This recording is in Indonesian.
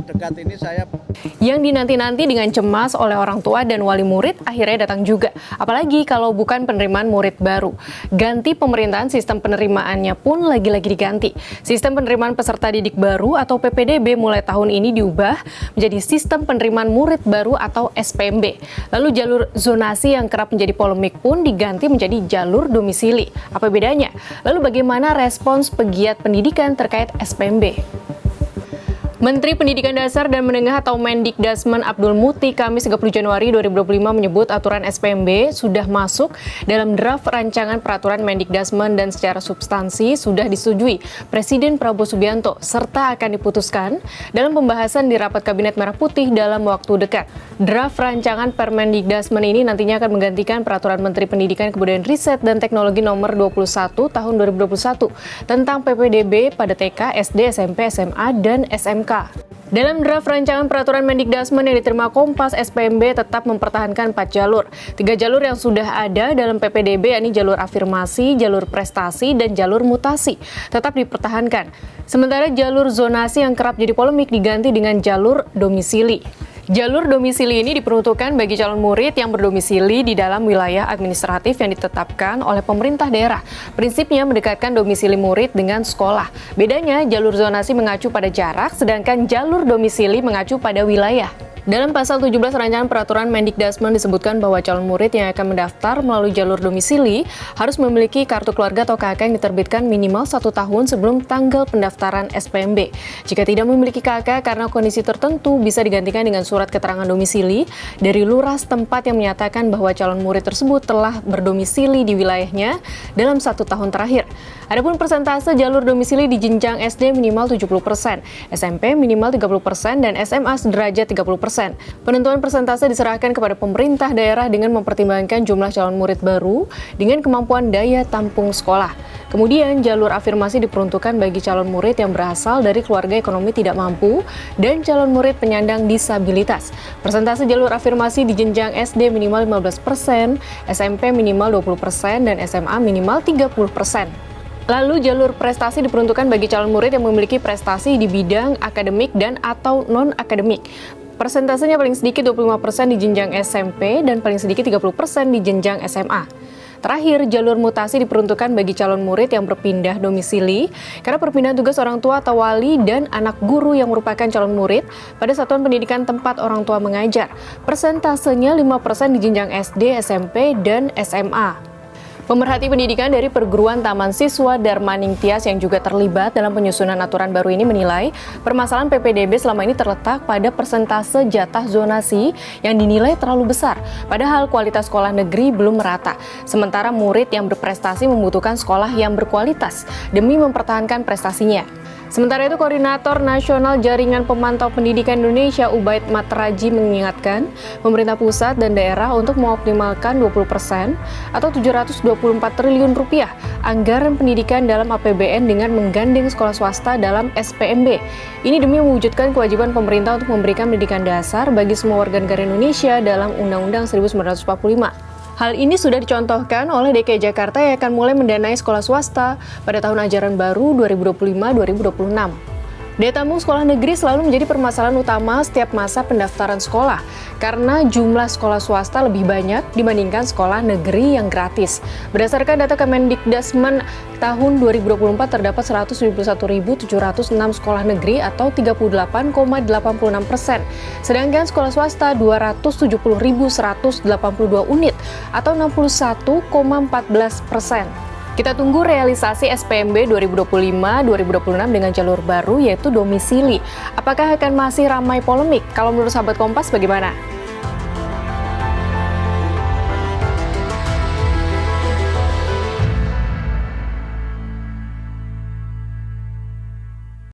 dekat ini saya. Yang dinanti-nanti dengan cemas oleh orang tua dan wali murid akhirnya datang juga. Apalagi kalau bukan penerimaan murid baru. Ganti pemerintahan, sistem penerimaannya pun lagi-lagi diganti. Sistem penerimaan peserta didik baru atau PPDB mulai tahun ini diubah menjadi sistem penerimaan murid baru atau SPMB. Lalu jalur zonasi yang kerap menjadi polemik pun diganti menjadi jalur domisili. Apa bedanya? Lalu bagaimana respons pegiat pendidikan terkait SPMB? Menteri Pendidikan Dasar dan Menengah atau Mendikdasmen Abdul Muti Kamis 30 Januari 2025 menyebut aturan SPMB sudah masuk dalam draft rancangan peraturan Mendikdasmen dan secara substansi sudah disetujui Presiden Prabowo Subianto serta akan diputuskan dalam pembahasan di rapat Kabinet Merah Putih dalam waktu dekat. Draft rancangan Permendikdasmen ini nantinya akan menggantikan Peraturan Menteri Pendidikan Kebudayaan Riset dan Teknologi Nomor 21 Tahun 2021 tentang PPDB pada TK, SD, SMP, SMA, dan SMK. Dalam draft rancangan peraturan Mendikdasmen yang diterima Kompas, SPMB tetap mempertahankan 4 jalur. 3 jalur yang sudah ada dalam PPDB, yakni jalur afirmasi, jalur prestasi, dan jalur mutasi, tetap dipertahankan. Sementara jalur zonasi yang kerap jadi polemik diganti dengan jalur domisili. Jalur domisili ini diperuntukkan bagi calon murid yang berdomisili di dalam wilayah administratif yang ditetapkan oleh pemerintah daerah. Prinsipnya mendekatkan domisili murid dengan sekolah. Bedanya, jalur zonasi mengacu pada jarak, sedangkan jalur domisili mengacu pada wilayah. Dalam pasal 17 rancangan peraturan Mendikdasmen disebutkan bahwa calon murid yang akan mendaftar melalui jalur domisili harus memiliki kartu keluarga atau KK yang diterbitkan minimal 1 tahun sebelum tanggal pendaftaran SPMB. Jika tidak memiliki KK karena kondisi tertentu, bisa digantikan dengan surat keterangan domisili dari lurah setempat yang menyatakan bahwa calon murid tersebut telah berdomisili di wilayahnya dalam 1 tahun terakhir. Adapun persentase jalur domisili di jenjang SD minimal 70%, SMP minimal 30%, dan SMA sederajat 30%. Penentuan persentase diserahkan kepada pemerintah daerah dengan mempertimbangkan jumlah calon murid baru dengan kemampuan daya tampung sekolah. Kemudian, jalur afirmasi diperuntukkan bagi calon murid yang berasal dari keluarga ekonomi tidak mampu dan calon murid penyandang disabilitas. Persentase jalur afirmasi di jenjang SD minimal 15%, SMP minimal 20%, dan SMA minimal 30%. Lalu jalur prestasi diperuntukkan bagi calon murid yang memiliki prestasi di bidang akademik dan atau non-akademik. Persentasenya paling sedikit 25% di jenjang SMP dan paling sedikit 30% di jenjang SMA. Terakhir, jalur mutasi diperuntukkan bagi calon murid yang berpindah domisili karena perpindahan tugas orang tua atau wali dan anak guru yang merupakan calon murid pada satuan pendidikan tempat orang tua mengajar. Persentasenya 5% di jenjang SD, SMP, dan SMA. Pemerhati pendidikan dari Perguruan Taman Siswa Darmaning Tias yang juga terlibat dalam penyusunan aturan baru ini menilai permasalahan PPDB selama ini terletak pada persentase jatah zonasi yang dinilai terlalu besar, padahal kualitas sekolah negeri belum merata. Sementara murid yang berprestasi membutuhkan sekolah yang berkualitas demi mempertahankan prestasinya. Sementara itu, Koordinator Nasional Jaringan Pemantau Pendidikan Indonesia Ubaid Matraji mengingatkan pemerintah pusat dan daerah untuk mengoptimalkan 20% atau 724 triliun rupiah anggaran pendidikan dalam APBN dengan menggandeng sekolah swasta dalam SPMB. Ini demi mewujudkan kewajiban pemerintah untuk memberikan pendidikan dasar bagi semua warga negara Indonesia dalam Undang-Undang 1945. Hal ini sudah dicontohkan oleh DKI Jakarta yang akan mulai mendanai sekolah swasta pada tahun ajaran baru 2025-2026. Daya tampung sekolah negeri selalu menjadi permasalahan utama setiap masa pendaftaran sekolah karena jumlah sekolah swasta lebih banyak dibandingkan sekolah negeri yang gratis. Berdasarkan data Kemendikdasmen tahun 2024 terdapat 171.706 sekolah negeri atau 38,86%. Sedangkan sekolah swasta 270.182 unit atau 61,14%. Kita tunggu realisasi SPMB 2025-2026 dengan jalur baru yaitu domisili. Apakah akan masih ramai polemik? Kalau menurut sahabat Kompas bagaimana?